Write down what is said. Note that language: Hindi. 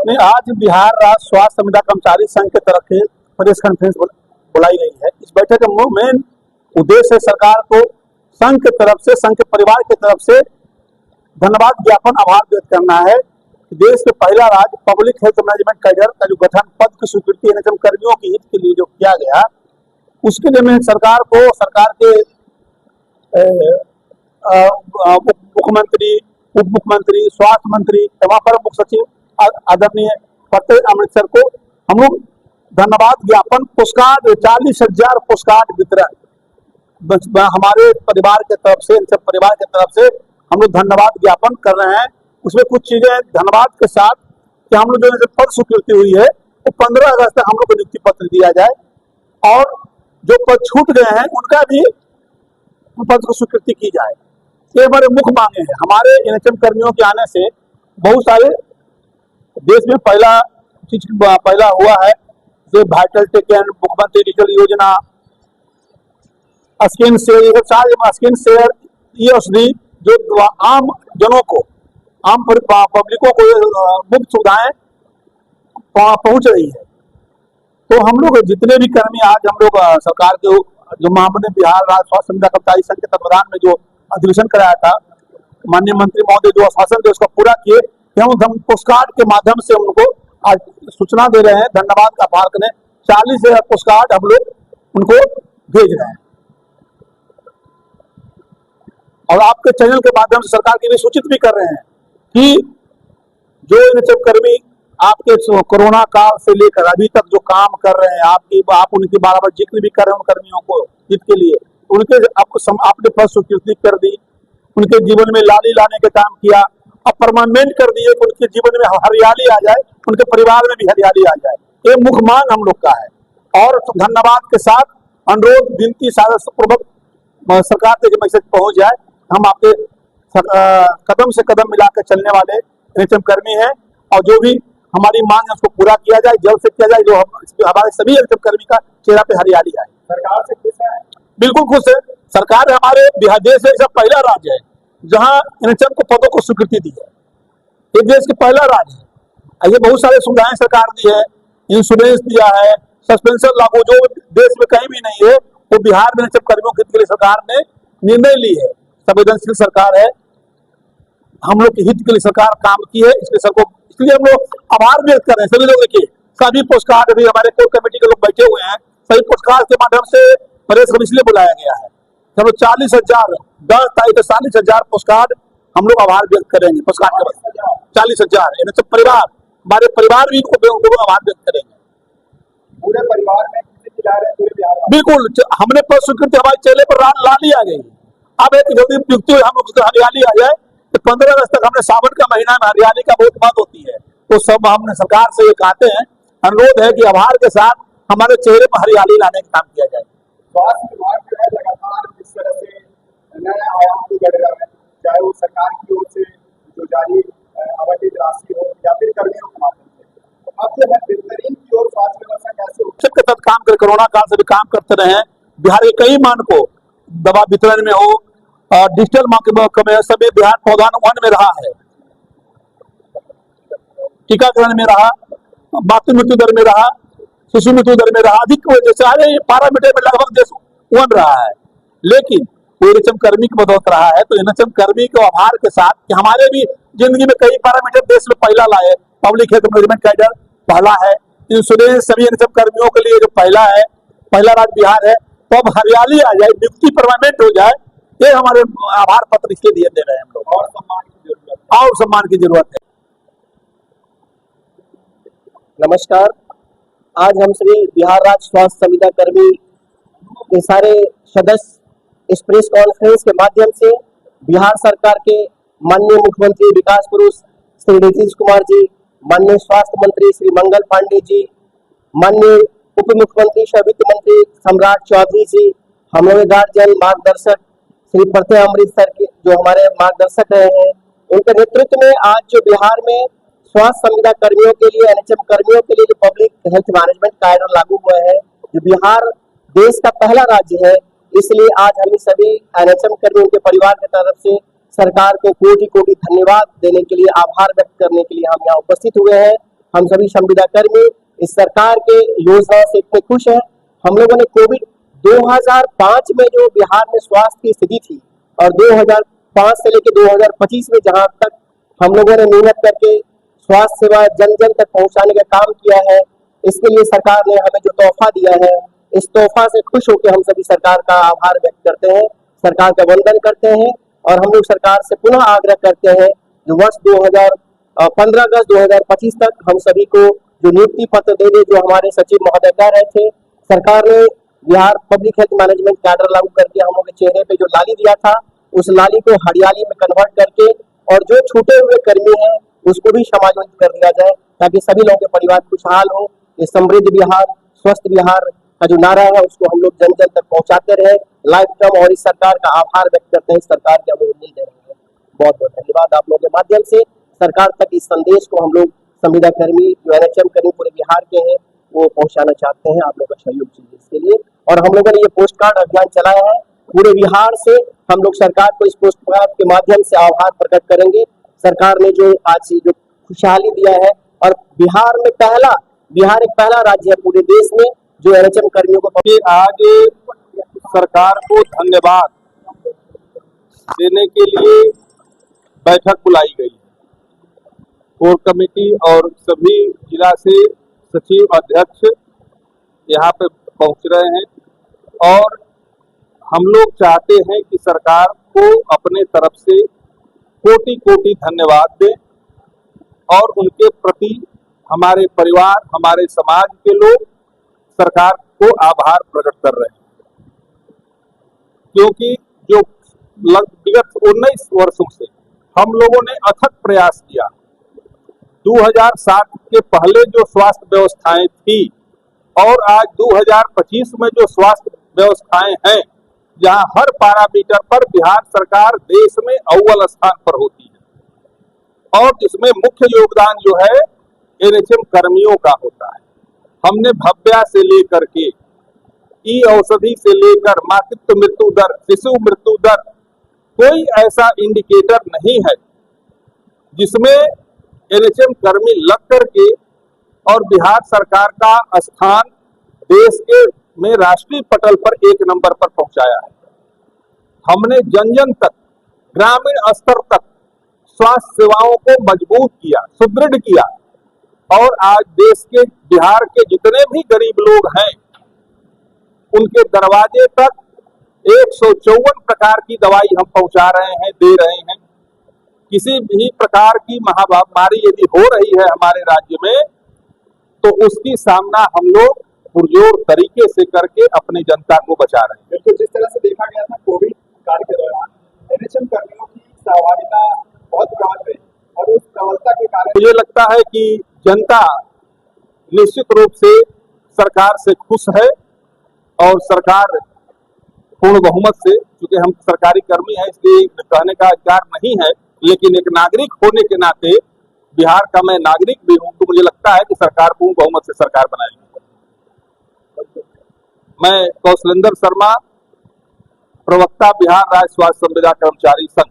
नहीं, आज बिहार राज्य स्वास्थ्य संविदा कर्मचारी संघ के तरफ से प्रेस कॉन्फ्रेंस बुलाई गई है। इस बैठक का मेन उद्देश्य है सरकार को संघ के तरफ से, संघ के परिवार की तरफ से धन्यवाद ज्ञापन, आभार व्यक्त करना है। देश के पहला राज्य पब्लिक हेल्थ मैनेजमेंट कैडर का जो गठन पद की स्वीकृति एनएचएम कर्मियों के हित के लिए जो किया गया, उसके लिए मैं सरकार को, सरकार के मुख्यमंत्री, उप मुख्यमंत्री, स्वास्थ्य मंत्री एवं अपर मुख्य सचिव आदरणीय फतेह अमृतसर को हम लोग धन्यवाद ज्ञापन पोस्टकार्ड 40,000 पोस्टकार्ड वितरण हमारे परिवार के तरफ से, सब परिवार के तरफ से हम लोग धन्यवाद ज्ञापन कर रहे हैं। उसमें कुछ चीजें धन्यवाद के साथ कि हम लोग जो पद स्वीकृति हुई है वो 15 अगस्त तक हम लोग को नियुक्ति पत्र दिया जाए, और जो पद छूट गए हैं उनका भी पद को स्वीकृति की जाए। ये हमारे मुख्य मांगे हैं। हमारे एनएचएम कर्मियों के आने से बहुत सारे देश में पहला हुआ है, जो वाइटल टेकन, मुख्यमंत्री डिजिटल योजना, स्किन शेयर, ये सब सारे स्किन शेयर, ईएसडी जो आम जनों को, आम पब्लिकों को मुफ्त सुविधाएं पहुंच रही है। तो हम लोग जितने भी कर्मी आज हम लोग सरकार के जो मामले बिहार राज्य स्वास्थ्य संविदा कर्मचारी संघ के तत्वाधान में जो अधिवेशन कराया था, माननीय मंत्री महोदय जो आश्वासन थे उसको पूरा किए। हम पोस्टकार्ड के माध्यम से उनको आज सूचना दे रहे हैं, धन्यवाद का आभार करें। 40,000 पोस्टकार्ड हम लोग उनको भेज रहे हैं, और आपके चैनल के माध्यम से सरकार की भी सूचित भी कर रहे हैं कि जो एनएचएम कर्मी आपके कोरोना काल से लेकर अभी तक जो काम कर रहे हैं, आप उनकी बार-बार जिक्र भी कर रहे हैं, उन कर्मियों को हित के लिए उनके आपने पद स्वीकृति कर दी, उनके जीवन में लाली लाने का काम किया, अब परमानेंट कर दिए कि उनके जीवन में हरियाली आ जाए, उनके परिवार में भी हरियाली आ जाए। ये मुख्य मांग हम लोग का है। और धन्यवाद के साथ अनुरोध, विनती, सादरपूर्वक सरकार तक मैसेज पहुंच जाए। हम आपके कदम से कदम मिलाकर चलने वाले एनएचएम कर्मी हैं, और जो भी हमारी मांग है उसको पूरा किया जाए, जल्द से किया जाए, जो हमारे सभी एनएचएम कर्मी का चेहरा पे हरियाली आए। सरकार से खुश है? बिल्कुल खुश है। सरकार हमारे बिहार देश ऐसा पहला राज्य है जहां एनएचएम को पदों को स्वीकृति दी है। ये देश के पहला राज्य है। ऐसे बहुत सारे सुविधाएं सरकार दी है, इंश्योरेंस दिया है, सस्पेंशन लागू जो देश में कहीं भी नहीं है, वो बिहार में एनएचएम कर्मियों के हित के लिए सरकार ने निर्णय ली है। संवेदनशील सरकार है, हम लोग के हित के लिए सरकार काम की है। इसलिए हम लोग आभार व्यक्त कर रहे हैं। सभी लोग देखिए, सभी पोस्टकार्ड अभी हमारे कोर कमेटी के लोग बैठे हुए हैं, सभी पोस्टकार्ड के माध्यम से प्रेस को इसलिए बुलाया गया है। चलो 40,000 10 तारीख को 40,000 पोस्टकार्ड हम लोग आभार व्यक्त करेंगे। पोस्टकार्ड के 40,000 यानी परिवार, हमारे परिवार भी आभार व्यक्त करेंगे। पूरे परिवार में पूरे बिहार में बिल्कुल, हमने पद स्वीकृति हमारे चेहरे पर लाली आ गई। अब एक जल्दी नियुक्ति हम लोग हरियाली आ जाए, तो 15 अगस्त तक हमने सावन का महीना में हरियाली का बहुत बात होती है, तो सब हमने सरकार से ये कहते हैं, अनुरोध है कि आभार के साथ हमारे चेहरे पर हरियाली लाने का काम किया जाए। स्वास्थ्य विभाग जो है लगातार जिस तरह से नए आयाम को बढ़ रहा है, चाहे वो सरकार की ओर से जो जारी आवंटित राशि हो या फिर कर्मियों के माध्यम से, तो अब जो है बेहतरीन की ओर स्वास्थ्य व्यवस्था कैसे हो सबके साथ काम कर, कोरोना काल से भी काम करते रहे। बिहार के कई मानकों, दवा वितरण में हो, डिजिटल में सभी बिहार पौधानुमान में रहा है, टीकाकरण में रहा, मातृ मृत्यु दर में रहा, शिशु मृत्यु दर में रहा, अधिक जैसे सारे पैरामीटर में लगभग देश वन रहा है। लेकिन वो एनएचएम कर्मी की बदौलत रहा है। तो एनएचएम कर्मी को आभार के साथ कि हमारे भी जिंदगी में कई पैरामीटर देश में पहला लाए, पब्लिक हेल्थ मैनेजमेंट कैडर पहला है, इंश्योरेंस सभी एनएचएम कर्मियों के लिए जो पहला है, पहला राज्य बिहार है। तो अब हरियाली आ जाए, नियुक्ति परमानेंट हो जाए, ये हमारे आभार पत्र इसके लिए दे रहे हैं हम लोग। और सम्मान की जरूरत है। नमस्कार, आज हम सभी बिहार राज्य स्वास्थ्य संविदा कर्मी के सारे सदस्य इस प्रेस कॉन्फ्रेंस के माध्यम से बिहार सरकार के माननीय मुख्यमंत्री विकास पुरुष श्री नीतीश कुमार जी, माननीय स्वास्थ्य मंत्री श्री मंगल पांडे जी, माननीय उप मुख्यमंत्री सह वित्त मंत्री सम्राट चौधरी जी, हमारे गार्जियन मार्गदर्शक श्री फतेह अमृतसर के जो हमारे मार्गदर्शक रहे हैं, उनके नेतृत्व में आज जो बिहार में स्वास्थ्य संविदा कर्मियों के लिए, एनएचएम कर्मियों के लिए जो पब्लिक हेल्थ मैनेजमेंट कैडर लागू हुआ है, जो बिहार देश का पहला राज्य है, इसलिए आज हम सभी एनएचएम कर्मियों के परिवार की तरफ से सरकार को कोटि कोटि धन्यवाद देने के लिए, आभार व्यक्त करने के लिए हम यहाँ उपस्थित हुए हैं। हम सभी संविदा कर्मी इस सरकार के योजना से इतने खुश हैं। हम लोगों ने कोविड 2005 में जो बिहार में स्वास्थ्य की स्थिति थी और 2005 से लेकर 2025 में जहां तक हम लोगों ने मेहनत करके स्वास्थ्य सेवा जन जन तक पहुंचाने का काम किया है, इसके लिए सरकार ने हमें जो तोहफा दिया है, इस तोहफा से खुश होकर हम सभी सरकार का आभार व्यक्त करते हैं, सरकार का वंदन करते हैं और हम लोग सरकार से पुनः आग्रह करते हैं जो वर्ष 15 अगस्त 2025 तक हम सभी को जो नियुक्ति पत्र दे दे, जो हमारे सचिव महोदय कह रहे थे। सरकार ने Bihar public health management cadre लागू करके हम लोग के चेहरे पे जो लाली दिया था, उस लाली को हरियाली में कन्वर्ट करके और जो छूटे हुए कर्मी हैं उसको भी समायोजित कर दिया जाए, ताकि सभी लोगों के परिवार खुशहाल हो। ये समृद्ध बिहार, स्वस्थ बिहार का जो नारा है उसको हम लोग जन जन तक पहुंचाते रहे लाइफ टाइम, और इस सरकार का आभार व्यक्त करते हैं। इस सरकार की हम लोग उम्मीद रहेंगे। बहुत बहुत धन्यवाद। आप लोगों के माध्यम से सरकार तक इस संदेश को हम लोग संविदा कर्मी जो NHM कर्मी पूरे बिहार के हैं वो पहुंचाना चाहते हैं। आप लोगों का सहयोग चाहिए इसके लिए, और हम लोगों ने ये पोस्ट कार्ड अभियान चलाया है पूरे बिहार से। हम लोग सरकार को इस पोस्ट कार्ड के माध्यम से आभार प्रकट करेंगे। सरकार ने जो आज जो खुशहाली दिया है, और बिहार एक पहला राज्य है पूरे देश में जो NHM कर्मियों को आज सरकार को धन्यवाद देने के लिए बैठक बुलाई गई है। कोर कमेटी और सभी जिला से सचिव अध्यक्ष यहाँ पे पहुंच रहे हैं, और हम लोग चाहते हैं कि सरकार को अपने तरफ से कोटि कोटि धन्यवाद दें और उनके प्रति हमारे परिवार, हमारे समाज के लोग सरकार को आभार प्रकट कर रहे हैं, क्योंकि जो विगत 19 वर्षों से हम लोगों ने अथक प्रयास किया। 2007 के पहले जो स्वास्थ्य व्यवस्थाएं थी और आज 2025 में जो स्वास्थ्य व्यवस्थाएं हैं, जहां हर पैरामीटर पर बिहार सरकार देश में अव्वल स्थान पर होती है, और इसमें मुख्य योगदान जो है NHM कर्मियों का होता है। हमने भव्या से लेकर के ई औषधि से लेकर मातृत्व मृत्यु दर, शिशु मृत्यु दर, कोई ऐसा इंडिकेटर नहीं है जिसमें NHM कर्मी लग करके और बिहार सरकार का स्थान देश के में राष्ट्रीय पटल पर 1 नंबर पर पहुंचाया है। हमने जन जन तक, ग्रामीण स्तर तक स्वास्थ्य सेवाओं को मजबूत किया, सुदृढ़ किया, और आज देश के बिहार के जितने भी गरीब लोग हैं उनके दरवाजे तक 154 प्रकार की दवाई हम पहुंचा रहे हैं, दे रहे हैं। किसी भी प्रकार की महामारी यदि हो रही है हमारे राज्य में, तो उसकी सामना हम लोग पुरजोर तरीके से करके अपनी जनता को बचा रहे हैं। बिल्कुल, जिस तरह से देखा गया था कोविड काल के दौरान NHM कर्मियों की सहभागिता बहुत प्रबल रही, और उस प्रबलता के कारण मुझे लगता है कि जनता निश्चित रूप से सरकार से खुश है, और सरकार पूर्ण बहुमत से, क्योंकि हम सरकारी कर्मी हैं इसलिए कहने का अधिकार नहीं है, लेकिन एक नागरिक होने के नाते बिहार का मैं नागरिक भी हूं, तो मुझे लगता है कि सरकार पूर्ण बहुमत से सरकार बनाएगी। मैं कौशलेंद्र शर्मा, प्रवक्ता बिहार राज्य स्वास्थ्य संविदा कर्मचारी संघ।